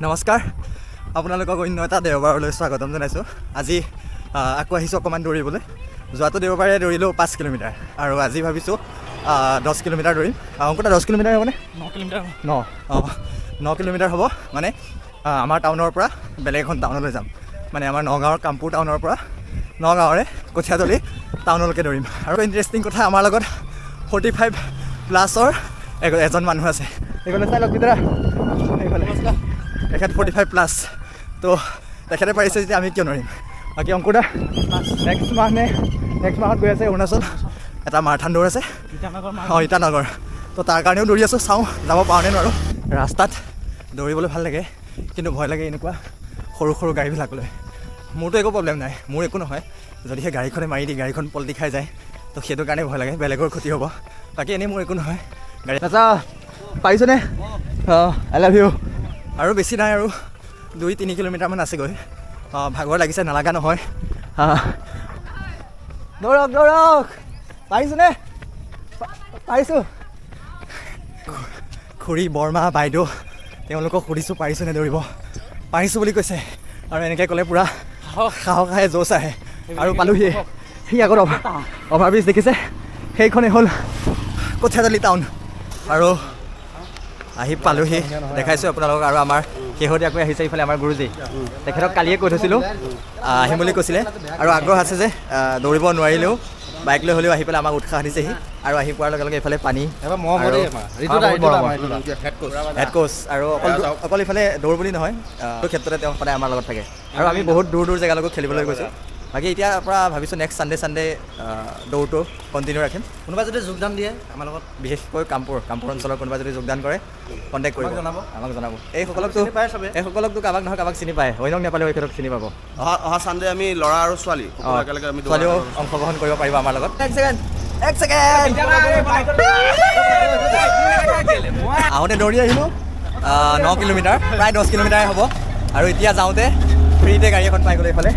নমস্কাৰ আপোনালোকক অন্য এটা দেওবাৰলৈ স্বাগতম জনাইছোঁ। আজি আকৌ আহিছোঁ অকণমান দৌৰিবলৈ। যোৱাটো দেওবাৰে দৌৰিলোঁ 5 কিলোমিটাৰ আৰু আজি ভাবিছোঁ 10 কিলোমিটাৰ দৌৰিম। অংকুটা 10 কিলোমিটাৰ হ'বনে? 9 কিলোমিটাৰ 9 কিলোমিটাৰ হ'ব। মানে আমাৰ টাউনৰ পৰা বেলেগ এখন টাউনলৈ যাম। মানে আমাৰ নগাঁৱৰ কামপুৰ টাউনৰ পৰা নগাঁৱৰে কঠীয়াতলি টাউনলৈকে দৌৰিম। আৰু ইণ্টাৰেষ্টিং কথা, আমাৰ লগত 45+ এজন মানুহ আছে। এইফালে চাই লওক বিদ্যা, এইফালে তেখেত 45+। তো তেখেতে পাৰিছে যেতিয়া আমি কিয় নোৱাৰিম। বাকী অংকুদা নেক্সট মাহত গৈ আছে অৰুণাচল, এটা মাৰাথান দৌৰ আছে ইটানগৰ। তো তাৰ কাৰণেও দৌৰি আছোঁ, চাওঁ যাব পাৰোঁ নে নোৱাৰোঁ। ৰাস্তাত দৌৰিবলৈ ভাল লাগে, কিন্তু ভয় লাগে এনেকুৱা সৰু সৰু গাড়ীবিলাকলৈ। মোৰতো একো প্ৰব্লেম নাই, মোৰ একো নহয়। যদিহে গাড়ীখনে মাৰি দি গাড়ীখন পলটি খাই যায়, তো সেইটো কাৰণে ভয় লাগে, বেলেগৰ ক্ষতি হ'ব। বাকী এনেই মোৰ একো নহয়। গাড়ী আচ্ছা পাৰিছনে? I love you. আৰু বেছি নাই, আৰু 2-3 কিলোমিটাৰমান আছেগৈ। ভাগৰ লাগিছে, নালাগা নহয়। দৌৰক পাৰিছোনে? পাৰিছোঁ। খুৰী, বৰমা, বাইদেউ তেওঁলোকক সুধিছোঁ পাৰিছোনে দৌৰিব। পাৰিছোঁ বুলি কৈছে, আৰু এনেকৈ ক'লে পূৰা সাহস আহে, জোচ আহে। আৰু পালোহি সি আগত অভাৰব্ৰিজ দেখিছে, সেইখনেই হ'ল কঠীয়াতলি টাউন। আৰু আহি পালোহি, দেখাইছোঁ আপোনালোকক। আৰু আমাৰ শেহতীয়াকৈ আহিছে ইফালে আমাৰ গুৰুজী। তেখেতক কালিয়ে কৈ থৈছিলোঁ আহিম বুলি কৈছিলে, আৰু আগ্ৰহ আছে যে দৌৰিব নোৱাৰিলেও বাইক লৈ হ'লেও আহি পেলাই আমাক উৎসাহ দিছেহি। আৰু আহি পোৱাৰ লগে লগে এইফালে পানী, হেড কোচ। আৰু অকল ইফালে দৌৰ বুলি নহয়, সেইটো ক্ষেত্ৰতে তেওঁ সদায় আমাৰ লগত থাকে। আৰু আমি বহুত দূৰ জেগালৈকো খেলিবলৈ গৈছোঁ। বাকী এতিয়াৰ পৰা ভাবিছোঁ নেক্সট ছানডে দৌৰটো কণ্টিনিউ ৰাখিম। কোনোবা যদি যোগদান দিয়ে আমাৰ লগত, বিশেষকৈ কামপুৰ অঞ্চলৰ কোনোবা যদি যোগদান কৰে, কণ্টেক্ট কৰিব, আমাক জনাব। এইসকলকতো কাৰোবাক নহয় কাৰোবাক চিনি পায়, অন্যক নাপালেও এইখনক চিনি পাব। অহা ছানডে আমি ল'ৰা আৰু ছোৱালীও অংশগ্ৰহণ কৰিব পাৰিব আমাৰ লগত। এক ছেকেণ্ড আহোঁতে দৌৰি আহিলোঁ 9 কিলোমিটাৰ, প্ৰায় 10 কিলোমিটাৰে হ'ব। আৰু এতিয়া যাওঁতে ফ্ৰীতে গাড়ী এখন পাই গ'লোঁ। এইফালে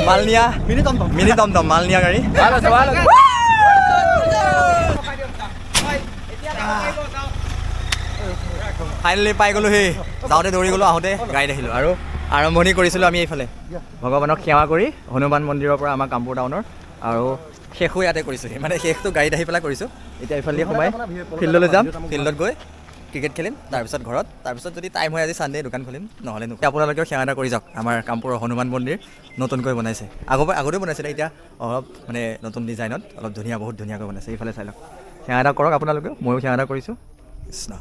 মালনিয়া মিনি টমটম মালনিয়া গাড়ী। ফাইনেলি পাই গ'লোঁ। সেই যাওঁতে দৌৰি গ'লোঁ, আহোঁতে গাড়ীত আহিলোঁ। আৰু আৰম্ভণি কৰিছিলোঁ আমি এইফালে ভগৱানক সেৱা কৰি হনুমান মন্দিৰৰ পৰা আমাৰ কামপুৰ টাউনৰ, আৰু শেষো ইয়াতে কৰিছোঁ। মানে শেষটো গাড়ীত আহি পেলাই কৰিছোঁ। এতিয়া এইফালে সোমাই ফিল্ডলৈ যাম, ফিল্ডত গৈ ক্ৰিকেট খেলিম, তাৰপিছত ঘৰত, তাৰপিছত যদি টাইম হয় আজি ছানডে দোকান খুলিম, নহ'লে আপোনালোকেও সেৱা এটা কৰি যাওক। আমাৰ কামপুৰৰ হনুমান মন্দিৰ নতুনকৈ বনাইছে, আগতেও বনাইছিলে, এতিয়া অলপ মানে নতুন ডিজাইনত অলপ বহুত ধুনীয়াকৈ বনাইছে। এইফালে চাই লওক, সেৱা এটা কৰক আপোনালোকেও, ময়ো সেৱা এটা কৰিছোঁ। কৃষ্ণ।